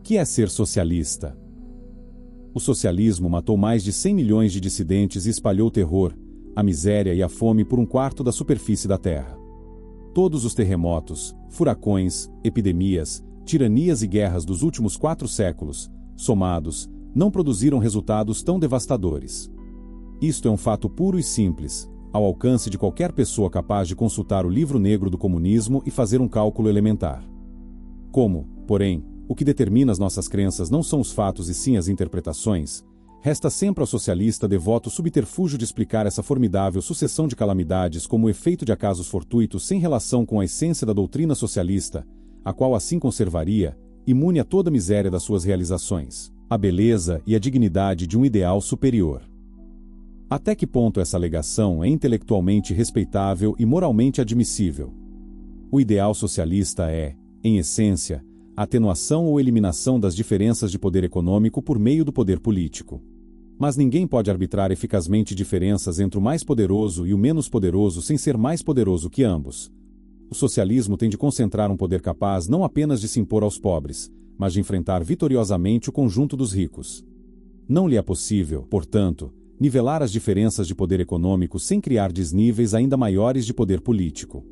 Que é ser socialista? O socialismo matou mais de 100 milhões de dissidentes e espalhou o terror, a miséria e a fome por um quarto da superfície da Terra. Todos os terremotos, furacões, epidemias, tiranias e guerras dos últimos 4 séculos, somados, não produziram resultados tão devastadores. Isto é um fato puro e simples, ao alcance de qualquer pessoa capaz de consultar o livro negro do comunismo e fazer um cálculo elementar. Como, porém, o que determina as nossas crenças não são os fatos e sim as interpretações, resta sempre ao socialista devoto o subterfúgio de explicar essa formidável sucessão de calamidades como o efeito de acasos fortuitos sem relação com a essência da doutrina socialista, a qual assim conservaria, imune a toda a miséria das suas realizações, a beleza e a dignidade de um ideal superior. Até que ponto essa alegação é intelectualmente respeitável e moralmente admissível? O ideal socialista é, em essência, a atenuação ou eliminação das diferenças de poder econômico por meio do poder político. Mas ninguém pode arbitrar eficazmente diferenças entre o mais poderoso e o menos poderoso sem ser mais poderoso que ambos. O socialismo tem de concentrar um poder capaz não apenas de se impor aos pobres, mas de enfrentar vitoriosamente o conjunto dos ricos. Não lhe é possível, portanto, nivelar as diferenças de poder econômico sem criar desníveis ainda maiores de poder político.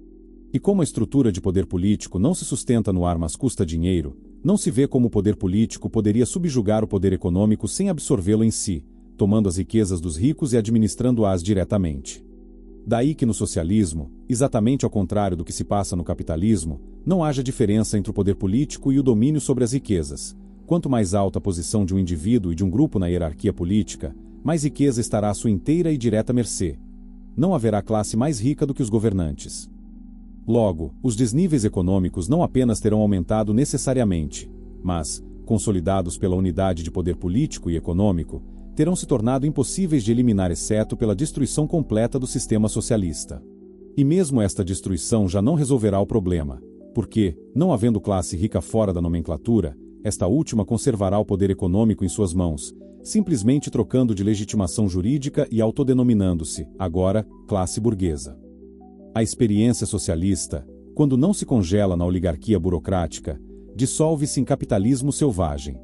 E como a estrutura de poder político não se sustenta no ar mas custa dinheiro, não se vê como o poder político poderia subjugar o poder econômico sem absorvê-lo em si, tomando as riquezas dos ricos e administrando-as diretamente. Daí que no socialismo, exatamente ao contrário do que se passa no capitalismo, não haja diferença entre o poder político e o domínio sobre as riquezas. Quanto mais alta a posição de um indivíduo e de um grupo na hierarquia política, mais riqueza estará à sua inteira e direta mercê. Não haverá classe mais rica do que os governantes. Logo, os desníveis econômicos não apenas terão aumentado necessariamente, mas, consolidados pela unidade de poder político e econômico, terão se tornado impossíveis de eliminar exceto pela destruição completa do sistema socialista. E mesmo esta destruição já não resolverá o problema, porque, não havendo classe rica fora da nomenclatura, esta última conservará o poder econômico em suas mãos, simplesmente trocando de legitimação jurídica e autodenominando-se, agora, classe burguesa. A experiência socialista, quando não se congela na oligarquia burocrática, dissolve-se em capitalismo selvagem.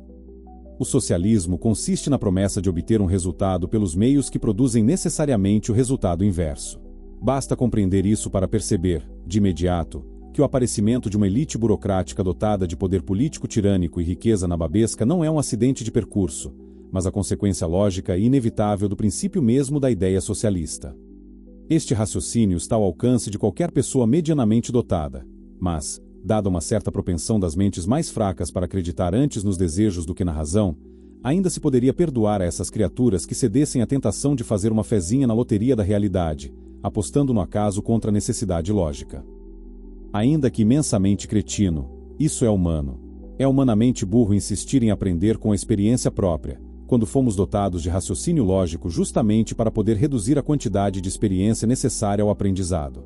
O socialismo consiste na promessa de obter um resultado pelos meios que produzem necessariamente o resultado inverso. Basta compreender isso para perceber, de imediato, que o aparecimento de uma elite burocrática dotada de poder político tirânico e riqueza nababesca não é um acidente de percurso, mas a consequência lógica e inevitável do princípio mesmo da ideia socialista. Este raciocínio está ao alcance de qualquer pessoa medianamente dotada, mas, dada uma certa propensão das mentes mais fracas para acreditar antes nos desejos do que na razão, ainda se poderia perdoar a essas criaturas que cedessem à tentação de fazer uma fezinha na loteria da realidade, apostando no acaso contra a necessidade lógica. Ainda que imensamente cretino, isso é humano. É humanamente burro insistir em aprender com a experiência própria, quando fomos dotados de raciocínio lógico justamente para poder reduzir a quantidade de experiência necessária ao aprendizado.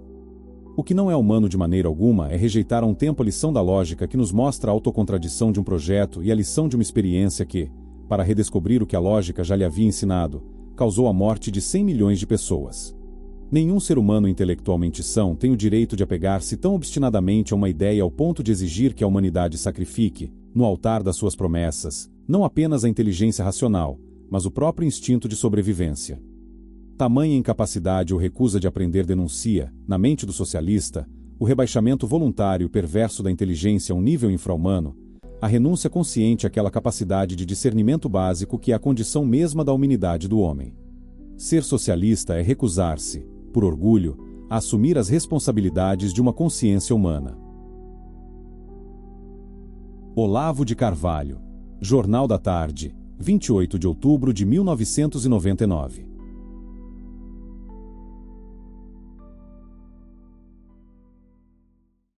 O que não é humano de maneira alguma é rejeitar a um tempo a lição da lógica que nos mostra a autocontradição de um projeto e a lição de uma experiência que, para redescobrir o que a lógica já lhe havia ensinado, causou a morte de 100 milhões de pessoas. Nenhum ser humano intelectualmente são tem o direito de apegar-se tão obstinadamente a uma ideia ao ponto de exigir que a humanidade sacrifique, no altar das suas promessas, não apenas a inteligência racional, mas o próprio instinto de sobrevivência. Tamanha incapacidade ou recusa de aprender denuncia, na mente do socialista, o rebaixamento voluntário e perverso da inteligência a um nível infra-humano, a renúncia consciente àquela capacidade de discernimento básico que é a condição mesma da humanidade do homem. Ser socialista é recusar-se, por orgulho, a assumir as responsabilidades de uma consciência humana. Olavo de Carvalho. Jornal da Tarde, 28 de outubro de 1999.